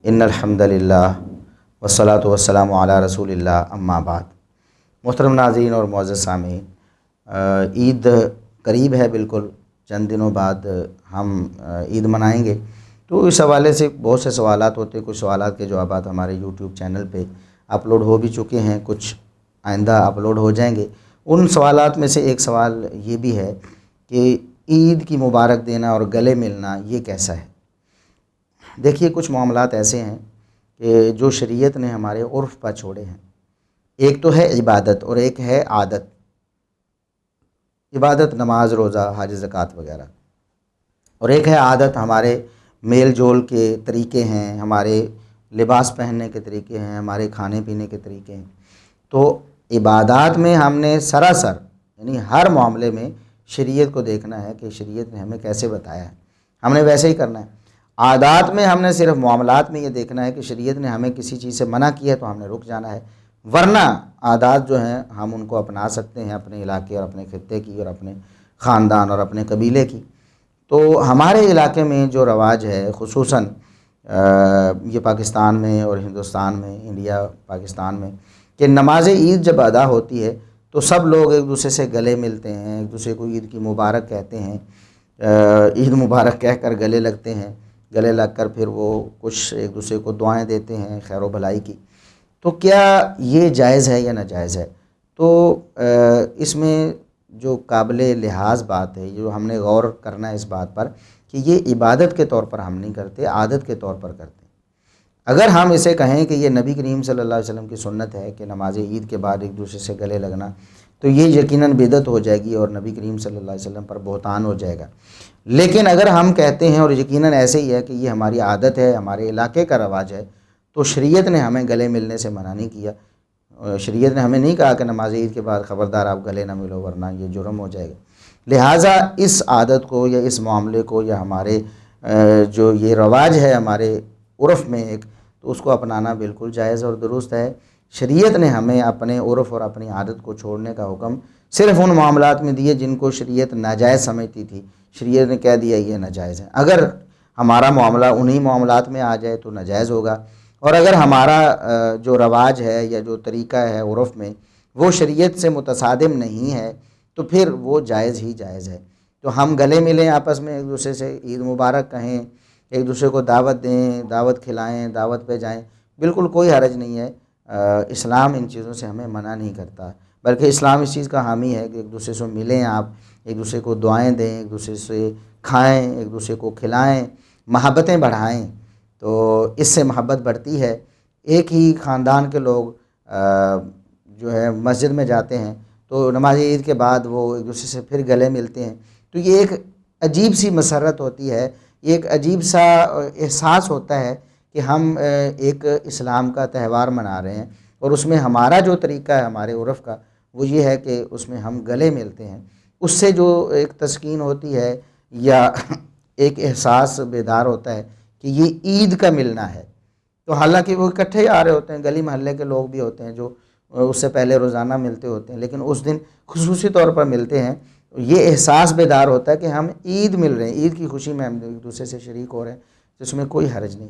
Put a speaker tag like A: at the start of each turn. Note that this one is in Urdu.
A: ان الحمد للہ والصلاۃ والسلام علی رسول اللہ اما بعد۔ محترم ناظرین اور معزز سامعین، عید قریب ہے، بالکل چند دنوں بعد ہم عید منائیں گے۔ تو اس حوالے سے بہت سے سوالات ہوتے ہیں، کچھ سوالات کے جوابات ہمارے یوٹیوب چینل پہ اپلوڈ ہو بھی چکے ہیں، کچھ آئندہ اپلوڈ ہو جائیں گے۔ ان سوالات میں سے ایک سوال یہ بھی ہے کہ عید کی مبارک دینا اور گلے ملنا یہ کیسا ہے؟ دیکھیے، کچھ معاملات ایسے ہیں کہ جو شریعت نے ہمارے عرف پر چھوڑے ہیں۔ ایک تو ہے عبادت اور ایک ہے عادت۔ عبادت نماز، روزہ، حج، زکوٰۃ وغیرہ، اور ایک ہے عادت، ہمارے میل جول کے طریقے ہیں، ہمارے لباس پہننے کے طریقے ہیں، ہمارے کھانے پینے کے طریقے ہیں۔ تو عبادات میں ہم نے سراسر یعنی ہر معاملے میں شریعت کو دیکھنا ہے کہ شریعت نے ہمیں کیسے بتایا ہے، ہم نے ویسے ہی کرنا ہے۔ عادات میں ہم نے صرف معاملات میں یہ دیکھنا ہے کہ شریعت نے ہمیں کسی چیز سے منع کیا ہے تو ہم نے رک جانا ہے، ورنہ عادات جو ہیں ہم ان کو اپنا سکتے ہیں اپنے علاقے اور اپنے خطے کی اور اپنے خاندان اور اپنے قبیلے کی۔ تو ہمارے علاقے میں جو رواج ہے، خصوصاً یہ پاکستان میں اور ہندوستان میں، انڈیا پاکستان میں، کہ نماز عید جب ادا ہوتی ہے تو سب لوگ ایک دوسرے سے گلے ملتے ہیں، ایک دوسرے کو عید کی مبارک کہتے ہیں، عید مبارک کہہ کر گلے لگتے ہیں، گلے لگ کر پھر وہ کچھ ایک دوسرے کو دعائیں دیتے ہیں خیر و بھلائی کی۔ تو کیا یہ جائز ہے یا ناجائز ہے؟ تو اس میں جو قابل لحاظ بات ہے، جو ہم نے غور کرنا ہے اس بات پر کہ یہ عبادت کے طور پر ہم نہیں کرتے، عادت کے طور پر کرتے ہیں۔ اگر ہم اسے کہیں کہ یہ نبی کریم صلی اللہ علیہ وسلم کی سنت ہے کہ نماز عید کے بعد ایک دوسرے سے گلے لگنا، تو یہ یقیناً بدعت ہو جائے گی اور نبی کریم صلی اللہ علیہ وسلم پر بہتان ہو جائے گا۔ لیکن اگر ہم کہتے ہیں، اور یقیناً ایسے ہی ہے، کہ یہ ہماری عادت ہے، ہمارے علاقے کا رواج ہے، تو شریعت نے ہمیں گلے ملنے سے منع نہیں کیا۔ شریعت نے ہمیں نہیں کہا کہ نماز عید کے بعد خبردار آپ گلے نہ ملو ورنہ یہ جرم ہو جائے گا۔ لہٰذا اس عادت کو یا اس معاملے کو یا ہمارے جو یہ رواج ہے ہمارے عرف میں ایک، تو اس کو اپنانا بالکل جائز اور درست ہے۔ شریعت نے ہمیں اپنے عرف اور اپنی عادت کو چھوڑنے کا حکم صرف ان معاملات میں دیے جن کو شریعت ناجائز سمجھتی تھی، شریعت نے کہہ دیا یہ ناجائز ہے۔ اگر ہمارا معاملہ انہی معاملات میں آ جائے تو ناجائز ہوگا، اور اگر ہمارا جو رواج ہے یا جو طریقہ ہے عرف میں وہ شریعت سے متصادم نہیں ہے تو پھر وہ جائز ہی جائز ہے۔ تو ہم گلے ملیں آپس میں، ایک دوسرے سے عید مبارک کہیں، ایک دوسرے کو دعوت دیں، دعوت کھلائیں، دعوت پہ جائیں، بالکل کوئی حرج نہیں ہے۔ اسلام ان چیزوں سے ہمیں منع نہیں کرتا، بلکہ اسلام اس چیز کا حامی ہے کہ ایک دوسرے سے ملیں، آپ ایک دوسرے کو دعائیں دیں، ایک دوسرے سے کھائیں، ایک دوسرے کو کھلائیں، محبتیں بڑھائیں، تو اس سے محبت بڑھتی ہے۔ ایک ہی خاندان کے لوگ جو ہے مسجد میں جاتے ہیں تو نماز عید کے بعد وہ ایک دوسرے سے پھر گلے ملتے ہیں، تو یہ ایک عجیب سی مسرت ہوتی ہے، یہ ایک عجیب سا احساس ہوتا ہے کہ ہم ایک اسلام کا تہوار منا رہے ہیں، اور اس میں ہمارا جو طریقہ ہے ہمارے عرف کا وہ یہ ہے کہ اس میں ہم گلے ملتے ہیں۔ اس سے جو ایک تسکین ہوتی ہے یا ایک احساس بیدار ہوتا ہے کہ یہ عید کا ملنا ہے۔ تو حالانکہ وہ اکٹھے ہی آ رہے ہوتے ہیں، گلی محلے کے لوگ بھی ہوتے ہیں جو اس سے پہلے روزانہ ملتے ہوتے ہیں، لیکن اس دن خصوصی طور پر ملتے ہیں، یہ احساس بیدار ہوتا ہے کہ ہم عید مل رہے ہیں، عید کی خوشی میں ہم ایک دوسرے سے شریک ہو رہے ہیں، جس میں کوئی حرج نہیں۔